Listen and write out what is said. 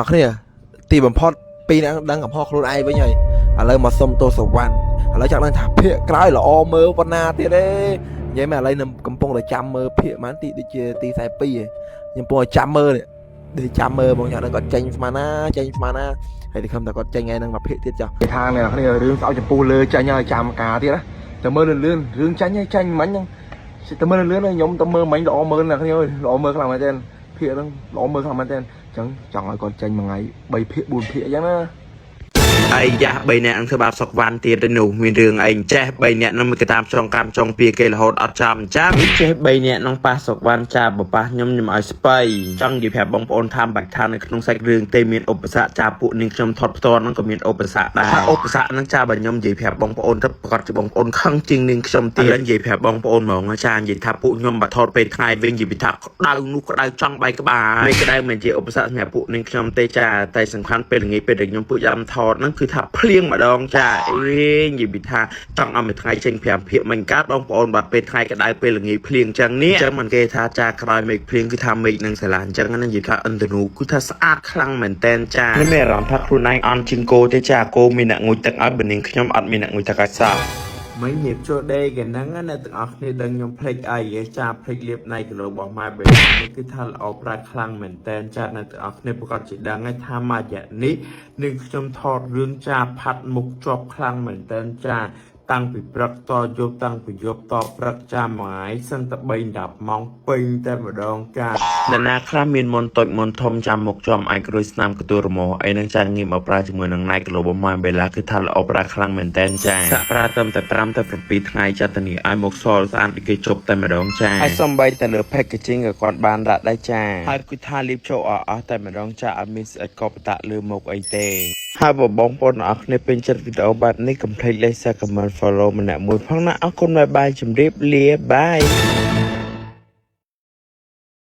គ្នាទីបំផុតពីរនាក់ដឹងកំហុសខ្លួនឯងវិញហើយឥឡូវមកសុំទោសវណ្ណឥឡូវចង់ដឹងថាភាកក្រោយល្អមើលប៉ុណ្ណាទៀតទេនិយាយមកឥឡូវខ្ញុំកំពុងតែចាំមើលភាកហ្មងទីដូចជាទី42ខ្ញុំកំពុងតែចាំមើលនេះដូចចាំមើលបងយ៉ាងហ្នឹងគាត់ចេញស្មានណាហើយទីខំតែគាត់ចេញថ្ងៃហ្នឹងមកភាកទៀតចុះខាងនេះគ្នារឿងស្អប់ចំពោះលើចាញ់ហើយចាំការទៀតណាតែមើលលឿនរឿងចាញ់ហើយចាញ់មិញហ្នឹងតែមើលលឿនខ្ញុំតែមើលមិញល្អមើលណាគ្នាអើយល្អមើលខ្លាំងមែនទែនភាកហ្នឹងល្អមើលខ្លាំងមែនទែនអញ្ចឹងចង់ឲ្យគាត់ចេញមួយថ្ងៃ3ភាគ4ភាគអញ្ចឹងណាអីយ៉ា3នាក់នឹងធ្វើបាបសុកវ៉ាន់ទៀតទៅនោះមានរឿងអីចេះ3នាក់នឹងមកតាមចងកម្មចងពីគេរហូតអត់ចាំចេះ3នាក់នឹងប៉ះសុកវ៉ាន់ចាបប៉ះខ្ញុំឲ្យស្បៃចង់និយាយប្រាប់បងប្អូនថាបាច់ថានៅក្នុងសាច់រឿងទេមានឧបសគ្គចាពួកនាងខ្ញុំថត់ផ្ទាល់នឹងក៏មានឧបសគ្គដែរឧបសគ្គនឹងចាបើខ្ញុំនិយាយប្រាប់បងប្អូនទៅប្រកាសជាបងប្អូនខឹងជាងនាងខ្ញុំទៀតនិយាយប្រាប់បងប្អូនហ្មងចានិយាយថាពួកខ្ញុំបាត់ថតពេលថ្ងៃវិញនិយាយថាក្តៅនោះក្តៅចង់បែកក្បាលមិនក្តៅមិនជាឧបសគ្គសម្រាប់ពួកនាងខ្ញុំទេចាតែសំខាន់ពេលល្ងាចពេលដែលខ្ញុំពួកយ៉ាំថតហ្នឹងគឺថាភ្លៀងម្ដងចាអេនិយាយពីថាចង់ឲ្យមួយថ្ងៃចេញ5ភាគមិនកើតបងប្អូនបាត់ពេលថ្ងៃក្តៅពេលល្ងាចភ្លៀងចឹងនេះចឹងមិនគេថាចាក្រោយមេឃភ្លៀងគឺថាមេឃនឹងស្រឡាញ់ចឹងណានិយាយថាឥន្ទនូគឺថាស្អាតខ្លាំងមែនតែនចាមិនមានអារម្មណ៍ថាខ្លួនឯងអន់ជាងគោទេចាគោមានអ្នកងូតទឹកឲ្យបើនាងខ្ញុំអត់មានអ្នកងូតទឹកឲ្យសោះមិនញៀបចូលដេកហ្នឹងណាទាំងអស់គ្នាដឹងខ្ញុំភ្លេចអីចាភ្លេចលៀបណៃគីឡូរបស់ម៉ែបេនេះគឺថាល្អប្រាច់ខ្លាំងមែនតែនចាអ្នកទាំងអស់គ្នាប្រកាសជាដឹងហើយថាមួយរយៈនេះនឹងខ្ញុំថតរឿងចាផាត់មុខជាប់ខ្លាំងមែនតែនចាតាំងពីព្រឹកតយប់តាំងពីយប់តព្រឹកចាំមួយថ្ងៃសិនតែ3-10ម៉ោងពេញតែម្ដងចាអ្នកណាខ្លះមានមុនតូចមុនធំចាំមុខចំអាចក្រួយស្នាមកទួលរមោអីនឹងចាងាយមកប្រើជាមួយនឹងណៃគីឡូរបស់ម៉ែបេឡាគឺថាល្អប្រាខ្លាំងមែនតែនចាសាក់ប្រើត្រឹមតែ5ទៅ7ថ្ងៃចាតនីឲ្យមុខសស្អាតពីគេជប់តែម្ដងចាហើយសំបីតែលើ packaging ក៏គាត់បានដាក់ដែរចាហើយគឺថាលាបចូលអស់តែម្ដងចាអត់មានស្អិតកបតាក់លើមុខអីទេហើយបងប្អូនអរគ្នាពេញចិត្តវីដេអូបែបនេះកុំភ្លេច like Share Comment Follow ម្នាក់មួយផងណាអរគុណបាយបាយជម្រាបលាបាយ